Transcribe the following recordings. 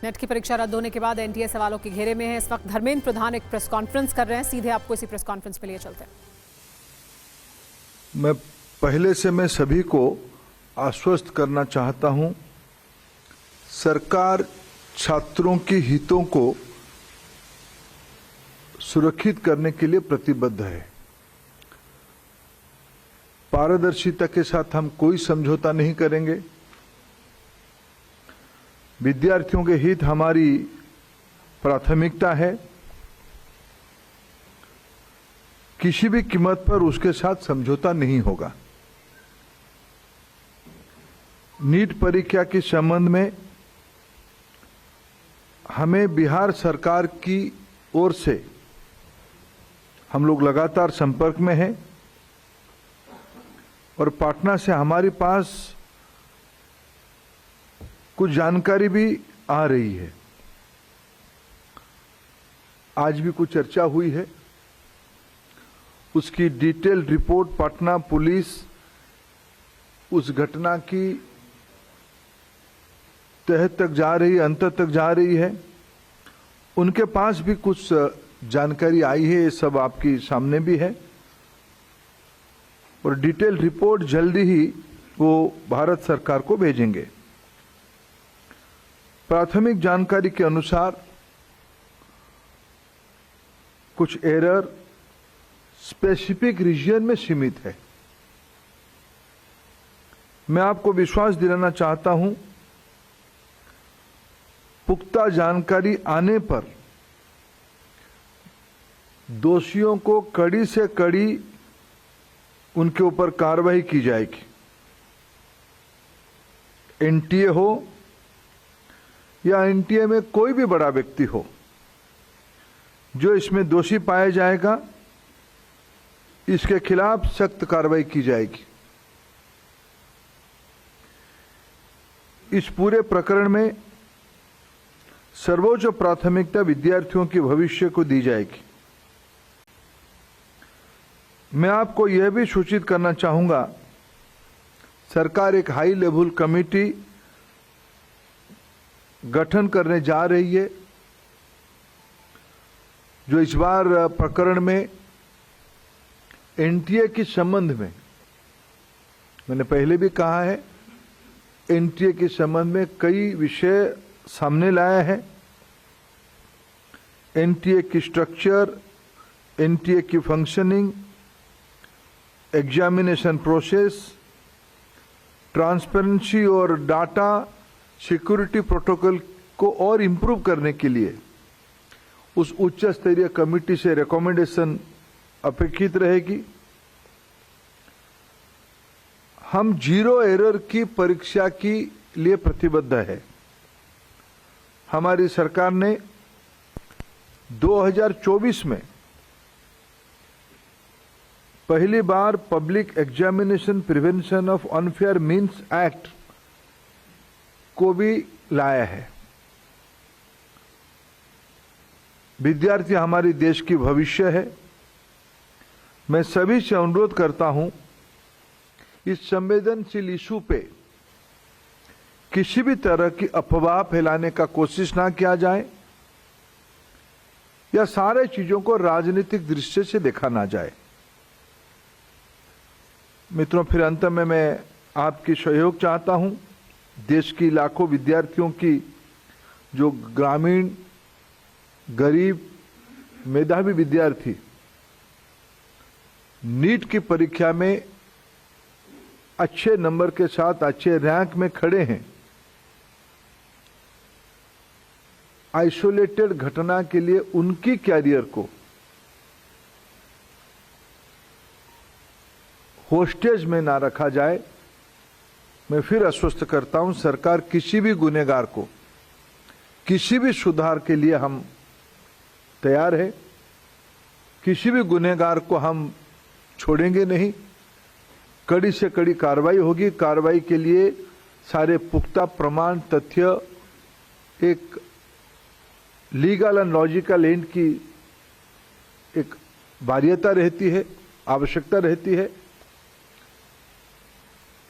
Net की परीक्षा रद्द होने के बाद एनटीए सवालों के घेरे में है। इस वक्त धर्मेंद्र प्रधान एक प्रेस कॉन्फ्रेंस कर रहे हैं। सीधे आपको इसी प्रेस कॉन्फ्रेंस में लिए चलते हैं। मैं सभी को आश्वस्त करना चाहता हूं, सरकार छात्रों के हितों को सुरक्षित करने के लिए प्रतिबद्ध है। पारदर्शिता के साथ हम कोई समझौता नहीं करेंगे। विद्यार्थियों के हित हमारी प्राथमिकता है। किसी भी कीमत पर उसके साथ समझौता नहीं होगा। नीट परीक्षा के संबंध में हमें बिहार सरकार की ओर से हम लोग लगातार संपर्क में हैं और पटना से हमारे पास कुछ जानकारी भी आ रही है। आज भी कुछ चर्चा हुई है, उसकी डिटेल रिपोर्ट पटना पुलिस उस घटना की तह तक जा रही है, अंत तक जा रही है। उनके पास भी कुछ जानकारी आई है, ये सब आपके सामने भी है और डिटेल रिपोर्ट जल्दी ही वो भारत सरकार को भेजेंगे। प्राथमिक जानकारी के अनुसार कुछ एरर स्पेसिफिक रीजन में सीमित है। मैं आपको विश्वास दिलाना चाहता हूं, पुख्ता जानकारी आने पर दोषियों को कड़ी से कड़ी उनके ऊपर कार्रवाई की जाएगी। एनटीए हो या एनटीए में कोई भी बड़ा व्यक्ति हो, जो इसमें दोषी पाया जाएगा, इसके खिलाफ सख्त कार्रवाई की जाएगी। इस पूरे प्रकरण में सर्वोच्च प्राथमिकता विद्यार्थियों के भविष्य को दी जाएगी। मैं आपको यह भी सूचित करना चाहूंगा, सरकार एक हाई लेवल कमेटी गठन करने जा रही है, जो इस बार प्रकरण में एनटीए के संबंध में, मैंने पहले भी कहा है, एनटीए के संबंध में कई विषय सामने लाया है। एनटीए की स्ट्रक्चर, एनटीए की फंक्शनिंग, एग्जामिनेशन प्रोसेस, ट्रांसपेरेंसी और डाटा सिक्योरिटी प्रोटोकॉल को और इम्प्रूव करने के लिए उस उच्च स्तरीय कमेटी से रिकमेंडेशन अपेक्षित रहेगी। हम जीरो एरर की परीक्षा के लिए प्रतिबद्ध है। हमारी सरकार ने 2024 में पहली बार public examination prevention of unfair means act को भी लाया है। विद्यार्थी हमारे देश की भविष्य है। मैं सभी से अनुरोध करता हूं, इस संवेदनशील इशू पे किसी भी तरह की अफवाह फैलाने का कोशिश ना किया जाए या सारे चीजों को राजनीतिक दृष्टि से देखा ना जाए। मित्रों, फिर अंत में मैं आपकी सहयोग चाहता हूं। देश की लाखों विद्यार्थियों की, जो ग्रामीण गरीब मेधावी विद्यार्थी नीट की परीक्षा में अच्छे नंबर के साथ अच्छे रैंक में खड़े हैं, आइसोलेटेड घटना के लिए उनकी कैरियर को होस्टेज में ना रखा जाए। मैं फिर आश्वस्त करता हूं, सरकार किसी भी गुनहगार को, किसी भी सुधार के लिए हम तैयार है। किसी भी गुनहगार को हम छोड़ेंगे नहीं। कड़ी से कड़ी कार्रवाई होगी। कार्रवाई के लिए सारे पुख्ता प्रमाण, तथ्य, एक लीगल एंड लॉजिकल एंड की एक वरीयता रहती है, आवश्यकता रहती है।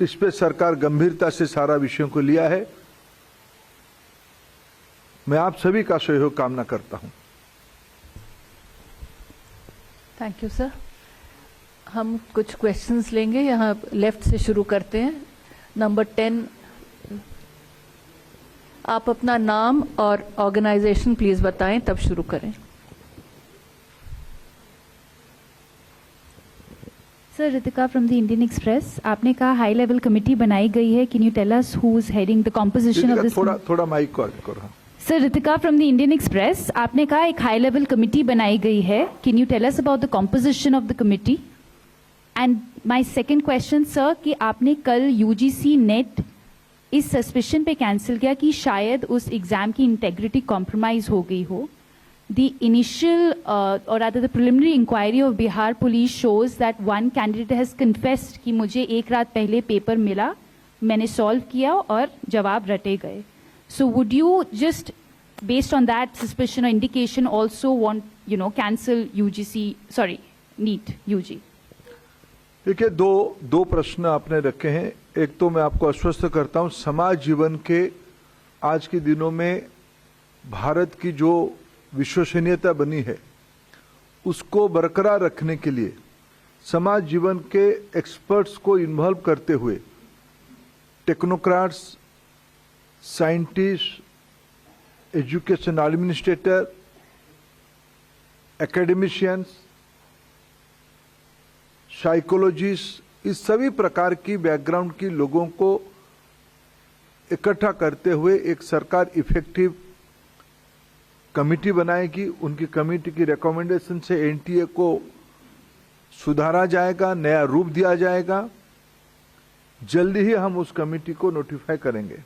इस पे सरकार गंभीरता से सारा विषयों को लिया है। मैं आप सभी का सहयोग कामना करता हूं। Thank you sir. हम कुछ क्वेश्चंस लेंगे, यहाँ लेफ्ट से शुरू करते हैं। नंबर 10, आप अपना नाम और ऑर्गेनाइजेशन प्लीज बताएं, तब शुरू करें। Sir, Ritika from the Indian Express. आपने कहा हाई लेवल कमेटी बनाई गई है, can you tell us who is heading the composition of this? थोड़ा माइक को करो। Sir, Ritika from the Indian Express. आपने कहा एक हाई लेवल कमेटी बनाई गई है, can you tell us about the composition of the committee? And my second question sir, कि आपने कल यूजीसी नेट इस सस्पिशन पे कैंसिल किया कि शायद उस एग्जाम की इंटेग्रिटी कॉम्प्रोमाइज हो गई हो। The initial or rather the preliminary inquiry of Bihar police shows that one candidate has confessed कि मुझे एक रात पहले पेपर मिला, मैंने सॉल्व किया और जवाब रटे गए। So would you just based on that suspicion or indication also want cancel NEET UG? देखिए, दो प्रश्न आपने रखे हैं। एक तो मैं आपको आश्वस्त करता हूं, समाज जीवन के आज के दिनों में भारत की जो विश्वसनीयता बनी है उसको बरकरार रखने के लिए समाज जीवन के एक्सपर्ट्स को इन्वॉल्व करते हुए technocrats, scientist, education administrator, academicians, psychologist, इस सभी प्रकार की बैकग्राउंड की लोगों को इकट्ठा करते हुए एक सरकार इफेक्टिव कमेटी बनाएगी। उनकी कमेटी की रिकमेंडेशन से एनटीए को सुधारा जाएगा, नया रूप दिया जाएगा। जल्दी ही हम उस कमेटी को नोटिफाई करेंगे।